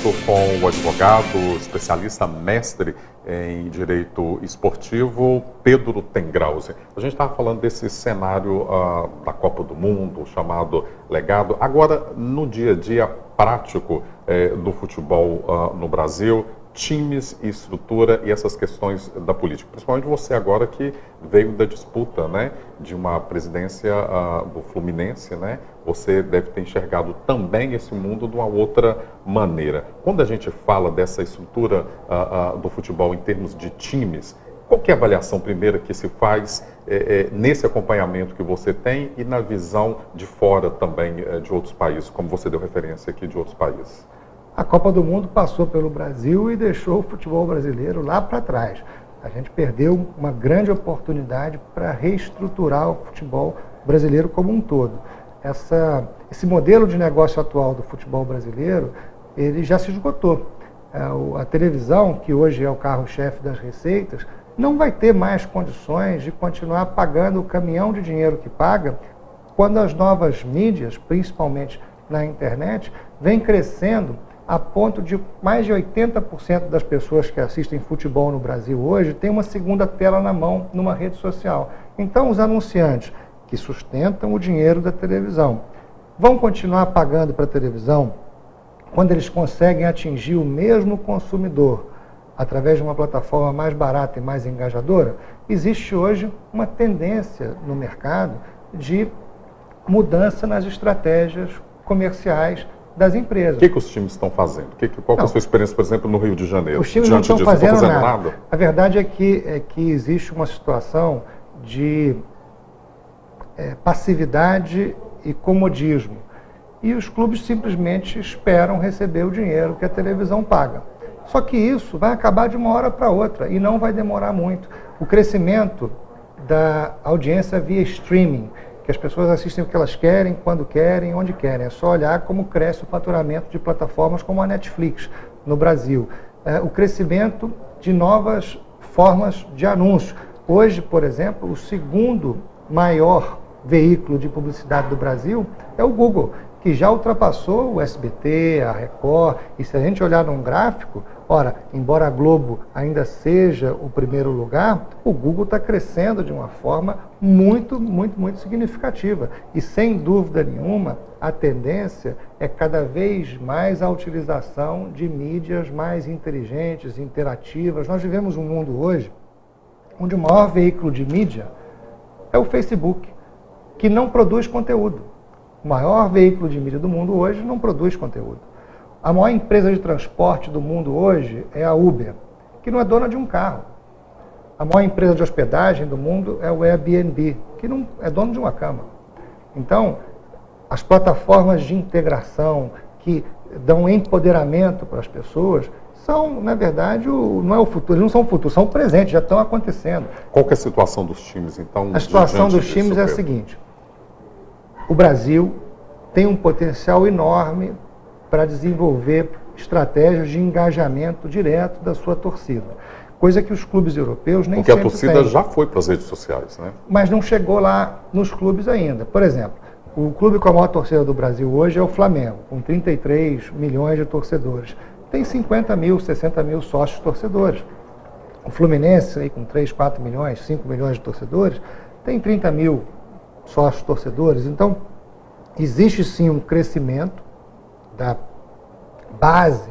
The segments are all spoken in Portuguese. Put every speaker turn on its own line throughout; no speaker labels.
converso com o advogado, especialista mestre em direito esportivo, Pedro Tengrauze. A gente estava falando desse cenário da Copa do Mundo, chamado legado. Agora, no dia a dia prático do futebol no Brasil, times e estrutura e essas questões da política. Principalmente você agora que veio da disputa, né, de uma presidência do Fluminense, né? Você deve ter enxergado também esse mundo de uma outra maneira. Quando a gente fala dessa estrutura do futebol em termos de times, qual que é a avaliação primeira que se faz nesse acompanhamento que você tem e na visão de fora também de outros países, como você deu referência aqui de outros países?
A Copa do Mundo passou pelo Brasil e deixou o futebol brasileiro lá para trás. A gente perdeu uma grande oportunidade para reestruturar o futebol brasileiro como um todo. Esse modelo de negócio atual do futebol brasileiro, ele já se esgotou. A televisão, que hoje é o carro-chefe das receitas, não vai ter mais condições de continuar pagando o caminhão de dinheiro que paga quando as novas mídias, principalmente na internet, vêm crescendo a ponto de mais de 80% das pessoas que assistem futebol no Brasil hoje têm uma segunda tela na mão numa rede social. Então, os anunciantes que sustentam o dinheiro da televisão vão continuar pagando para a televisão quando eles conseguem atingir o mesmo consumidor através de uma plataforma mais barata e mais engajadora. Existe hoje uma tendência no mercado de mudança nas estratégias comerciais das empresas.
O que os times estão fazendo? Qual é a sua experiência, por exemplo, no Rio de Janeiro?
Os times não estão fazendo nada. A verdade é que existe uma situação de passividade e comodismo. E os clubes simplesmente esperam receber o dinheiro que a televisão paga. Só que isso vai acabar de uma hora para outra e não vai demorar muito. O crescimento da audiência via streaming, que as pessoas assistem o que elas querem, quando querem, onde querem. É só olhar como cresce o faturamento de plataformas como a Netflix no Brasil. O crescimento de novas formas de anúncio. Hoje, por exemplo, o segundo maior veículo de publicidade do Brasil é o Google, que já ultrapassou o SBT, a Record. E se a gente olhar num gráfico, ora, embora a Globo ainda seja o primeiro lugar, o Google está crescendo de uma forma muito, muito, muito significativa. E sem dúvida nenhuma, a tendência é cada vez mais a utilização de mídias mais inteligentes, interativas. Nós vivemos um mundo hoje onde o maior veículo de mídia é o Facebook, que não produz conteúdo. O maior veículo de mídia do mundo hoje não produz conteúdo. A maior empresa de transporte do mundo hoje é a Uber, que não é dona de um carro. A maior empresa de hospedagem do mundo é o Airbnb, que não é dono de uma cama. Então, as plataformas de integração que dão empoderamento para as pessoas são, na verdade, não é o futuro, eles não são o futuro, são o presente, já estão acontecendo.
Qual que é a situação dos times, então?
A situação dos times é a seguinte: o Brasil tem um potencial enorme para desenvolver estratégias de engajamento direto da sua torcida, coisa que os clubes europeus nem sempre têm.
Porque a torcida já foi para as redes sociais, né?
Mas não chegou lá nos clubes ainda. Por exemplo, o clube com a maior torcida do Brasil hoje é o Flamengo, com 33 milhões de torcedores. Tem 50 mil, 60 mil sócios torcedores. O Fluminense, aí, com 3, 4 milhões, 5 milhões de torcedores, tem 30 mil sócios torcedores. Então, existe sim um crescimento da base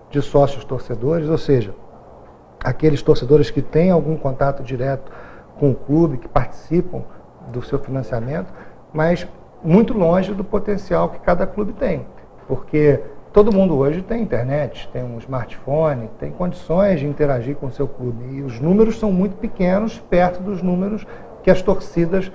de sócios torcedores, ou seja, aqueles torcedores que têm algum contato direto com o clube, que participam do seu financiamento, mas muito longe do potencial que cada clube tem, porque todo mundo hoje tem internet, tem um smartphone, tem condições de interagir com o seu clube, e os números são muito pequenos perto dos números que as torcidas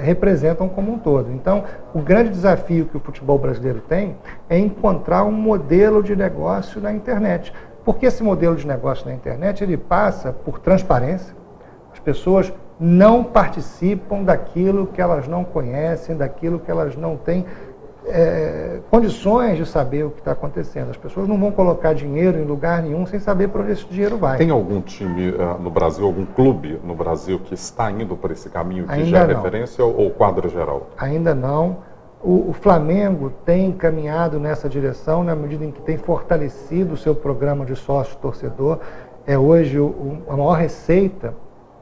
representam como um todo. Então, o grande desafio que o futebol brasileiro tem é encontrar um modelo de negócio na internet. Porque esse modelo de negócio na internet, ele passa por transparência. As pessoas não participam daquilo que elas não conhecem, daquilo que elas não têm condições de saber o que está acontecendo. As pessoas não vão colocar dinheiro em lugar nenhum sem saber para onde esse dinheiro vai.
Tem algum time no Brasil, algum clube no Brasil que está indo por esse caminho que já é referência ou quadro geral?
Ainda não. O Flamengo tem caminhado nessa direção na medida em que tem fortalecido o seu programa de sócio-torcedor. É hoje a maior receita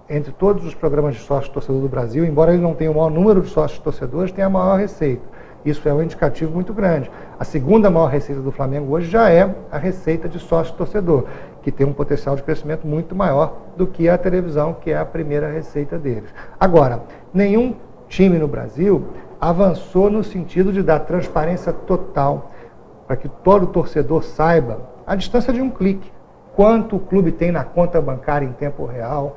entre todos os programas de sócio-torcedor do Brasil, embora ele não tenha o maior número de sócios-torcedores, tem a maior receita. Isso é um indicativo muito grande. A segunda maior receita do Flamengo hoje já é a receita de sócio-torcedor, que tem um potencial de crescimento muito maior do que a televisão, que é a primeira receita deles. Agora, nenhum time no Brasil avançou no sentido de dar transparência total para que todo torcedor saiba, à distância de um clique, quanto o clube tem na conta bancária em tempo real.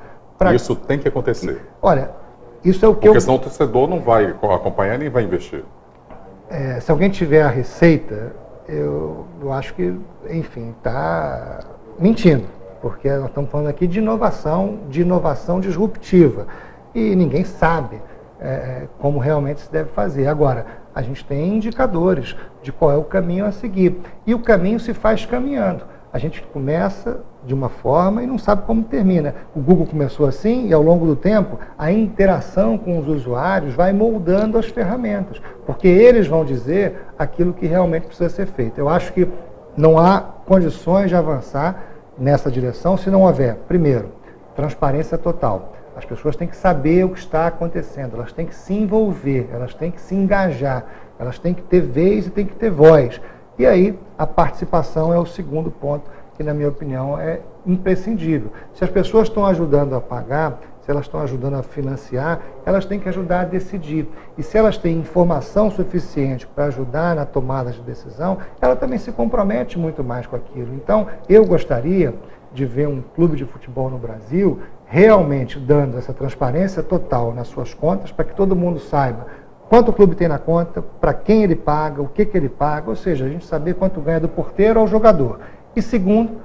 Isso tem que acontecer.
Olha, isso é o que
Porque senão o torcedor não vai acompanhar nem vai investir.
Se alguém tiver a receita, eu acho que, enfim, está mentindo, porque nós estamos falando aqui de inovação disruptiva, e ninguém sabe como realmente se deve fazer. Agora, a gente tem indicadores de qual é o caminho a seguir, e o caminho se faz caminhando. A gente começa de uma forma e não sabe como termina. O Google começou assim e, ao longo do tempo, a interação com os usuários vai moldando as ferramentas, porque eles vão dizer aquilo que realmente precisa ser feito. Eu acho que não há condições de avançar nessa direção se não houver, primeiro, transparência total. As pessoas têm que saber o que está acontecendo, elas têm que se envolver, elas têm que se engajar, elas têm que ter vez e têm que ter voz. E aí, a participação é o segundo ponto, que, na minha opinião, é imprescindível. Se as pessoas estão ajudando a pagar, se elas estão ajudando a financiar, elas têm que ajudar a decidir. E se elas têm informação suficiente para ajudar na tomada de decisão, ela também se compromete muito mais com aquilo. Então, eu gostaria de ver um clube de futebol no Brasil realmente dando essa transparência total nas suas contas, para que todo mundo saiba quanto o clube tem na conta, para quem ele paga, o que ele paga, ou seja, a gente saber quanto ganha do porteiro ao jogador. E segundo,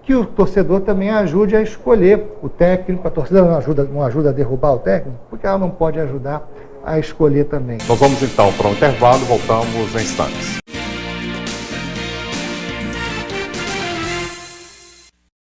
que o torcedor também ajude a escolher o técnico. A torcida não ajuda a derrubar o técnico, porque ela não pode ajudar a escolher também.
Nós vamos então para um intervalo, voltamos em instantes.